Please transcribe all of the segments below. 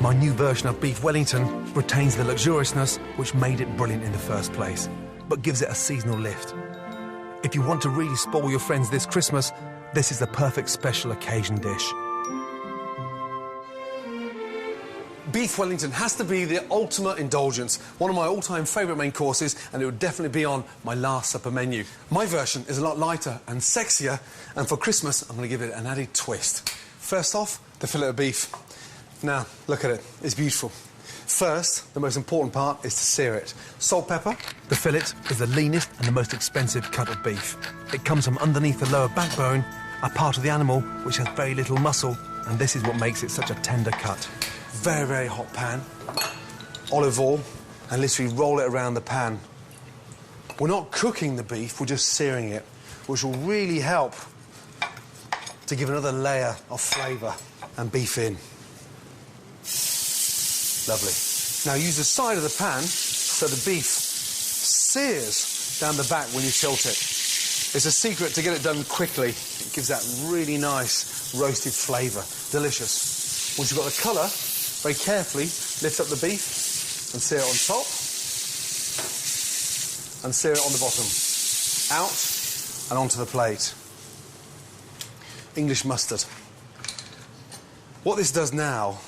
My new version of Beef Wellington retains the luxuriousness which made it brilliant in the first place, but gives it a seasonal lift. If you want to really spoil your friends this Christmas, this is the perfect special occasion dish. Beef Wellington has to be the ultimate indulgence, one of my all-time favourite main courses, and it would definitely be on my Last Supper menu. My version is a lot lighter and sexier, and for Christmas I'm going to give it an added twist. First off, the fillet of beef. Now, look at it, it's beautiful. First, the most important part is to sear it. Salt, pepper. The fillet is the leanest and the most expensive cut of beef. It comes from underneath the lower backbone, a part of the animal which has very little muscle, and this is what makes it such a tender cut. Very, very hot pan, olive oil, and literally roll it around the pan. We're not cooking the beef, we're just searing it, which will really help to give another layer of flavour and beef in. Lovely. Now use the side of the pan so the beef sears down the back when you tilt it. It's a secret to get it done quickly. It gives that really nice roasted flavour. Delicious. Once you've got the colour, very carefully lift up the beef and sear it on top and sear it on the bottom. Out and onto the plate. English mustard. What this does now,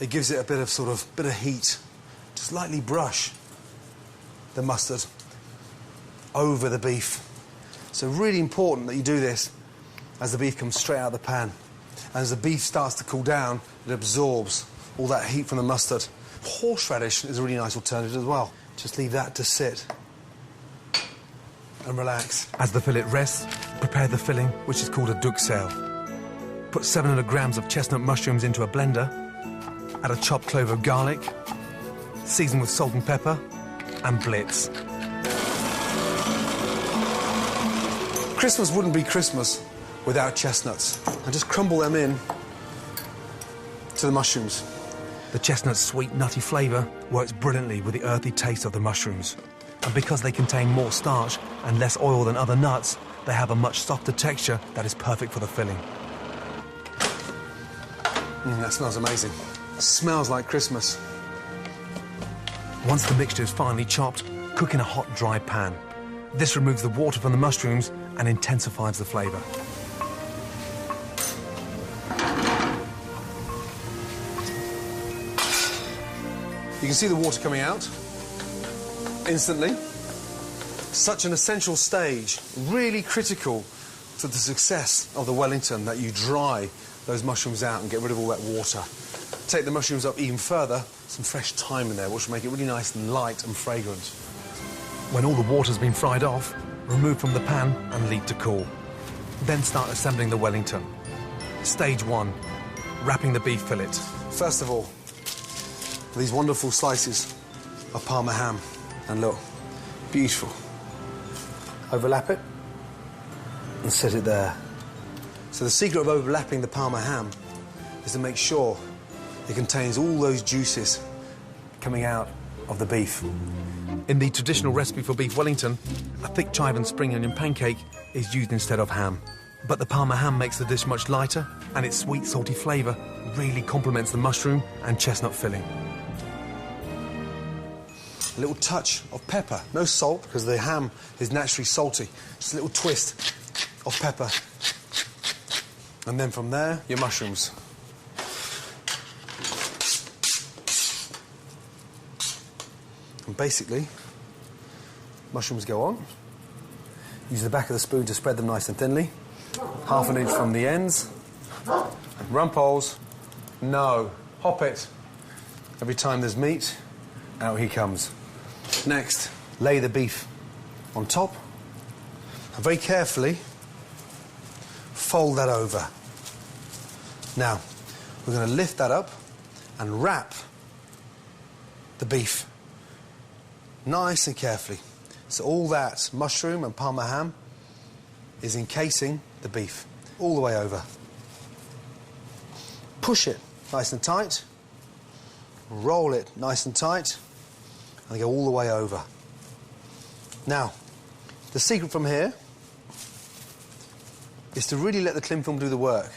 it gives it a bit of heat. Just lightly brush the mustard over the beef. So really important that you do this as the beef comes straight out of the pan. And as the beef starts to cool down, it absorbs all that heat from the mustard. Horseradish is a really nice alternative as well. Just leave that to sit and relax. As the fillet rests, prepare the filling, which is called a duxelle. Put 700 grams of chestnut mushrooms into a blender, add a chopped clove of garlic, season with salt and pepper, and blitz. Christmas wouldn't be Christmas without chestnuts. And just crumble them in to the mushrooms. The chestnut's sweet, nutty flavour works brilliantly with the earthy taste of the mushrooms. And because they contain more starch and less oil than other nuts, they have a much softer texture that is perfect for the filling. That smells amazing. It smells like Christmas. Once the mixture is finely chopped, cook in a hot, dry pan. This removes the water from the mushrooms and intensifies the flavour. You can see the water coming out instantly. Such an essential stage, really critical to the success of the Wellington, that you dry those mushrooms out and get rid of all that water. Take the mushrooms up even further, some fresh thyme in there, which will make it really nice and light and fragrant. When all the water's been fried off, remove from the pan and leave to cool. Then start assembling the Wellington. Stage 1, wrapping the beef fillet. First of all, these wonderful slices of Parma ham. And look, beautiful. Overlap it and set it there. So the secret of overlapping the Parma ham is to make sure it contains all those juices coming out of the beef. In the traditional recipe for Beef Wellington, a thick chive and spring onion pancake is used instead of ham. But the Parma ham makes the dish much lighter, and its sweet, salty flavour really complements the mushroom and chestnut filling. A little touch of pepper. No salt, because the ham is naturally salty. Just a little twist of pepper. And then from there, your mushrooms. And basically, mushrooms go on. Use the back of the spoon to spread them nice and thinly. Half an inch from the ends. Rumples. No. Hop it. Every time there's meat, out he comes. Next, lay the beef on top. And very carefully, fold that over. Now, we're going to lift that up and wrap the beef nice and carefully. So all that mushroom and Parma ham is encasing the beef all the way over. Push it nice and tight. Roll it nice and tight. And go all the way over. Now, the secret from here is to really let the cling film do the work.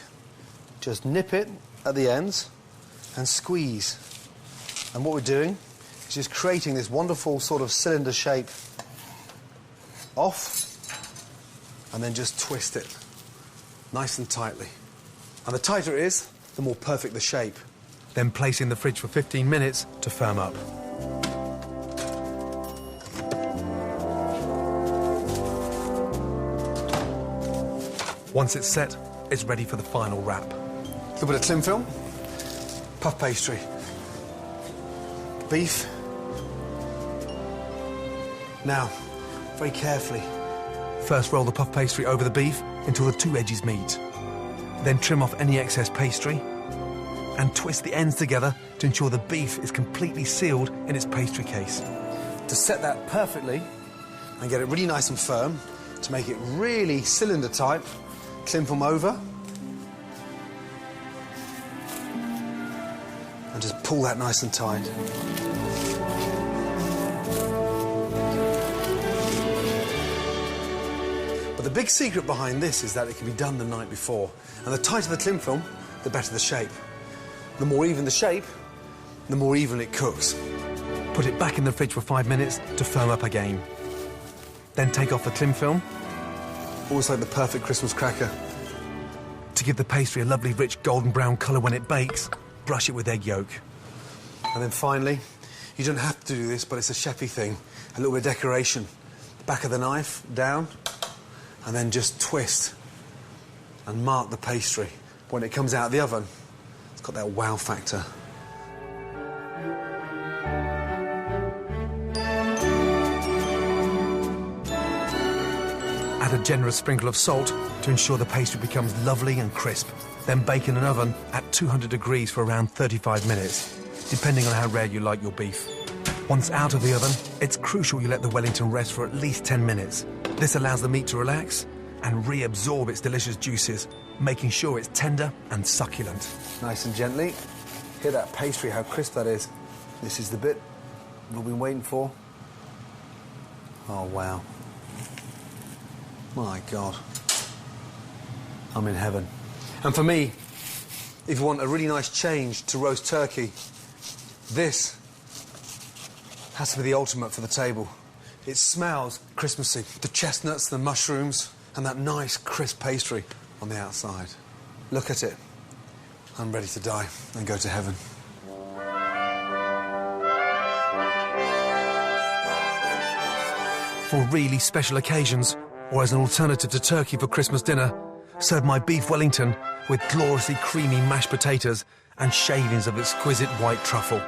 Just nip it at the ends and squeeze. And what we're doing is just creating this wonderful sort of cylinder shape off, and then just twist it nice and tightly. And the tighter it is, the more perfect the shape. Then place in the fridge for 15 minutes to firm up. Once it's set, it's ready for the final wrap. A little bit of cling film, puff pastry, beef. Now, very carefully. First, roll the puff pastry over the beef until the two edges meet. Then trim off any excess pastry and twist the ends together to ensure the beef is completely sealed in its pastry case. To set that perfectly and get it really nice and firm, to make it really cylinder type, cling film over and just pull that nice and tight. But the big secret behind this is that it can be done the night before. And the tighter the cling film, the better the shape. The more even the shape, the more even it cooks. Put it back in the fridge for 5 minutes to firm up again. Then take off the cling film. Almost like the perfect Christmas cracker. To give the pastry a lovely rich golden brown colour when it bakes, brush it with egg yolk. And then finally, you don't have to do this, but it's a chefy thing. A little bit of decoration. The back of the knife down, and then just twist and mark the pastry. When it comes out of the oven, it's got that wow factor. Add a generous sprinkle of salt to ensure the pastry becomes lovely and crisp. Then bake in an oven at 200 degrees for around 35 minutes, depending on how rare you like your beef. Once out of the oven, it's crucial you let the Wellington rest for at least 10 minutes. This allows the meat to relax and reabsorb its delicious juices, making sure it's tender and succulent. Nice and gently. Hear that pastry, how crisp that is. This is the bit we've been waiting for. Oh, wow. My God. I'm in heaven. And for me, if you want a really nice change to roast turkey, this has to be the ultimate for the table. It smells Christmassy. The chestnuts, the mushrooms, and that nice crisp pastry on the outside. Look at it. I'm ready to die and go to heaven. For really special occasions, or as an alternative to turkey for Christmas dinner, serve my Beef Wellington with gloriously creamy mashed potatoes and shavings of exquisite white truffle.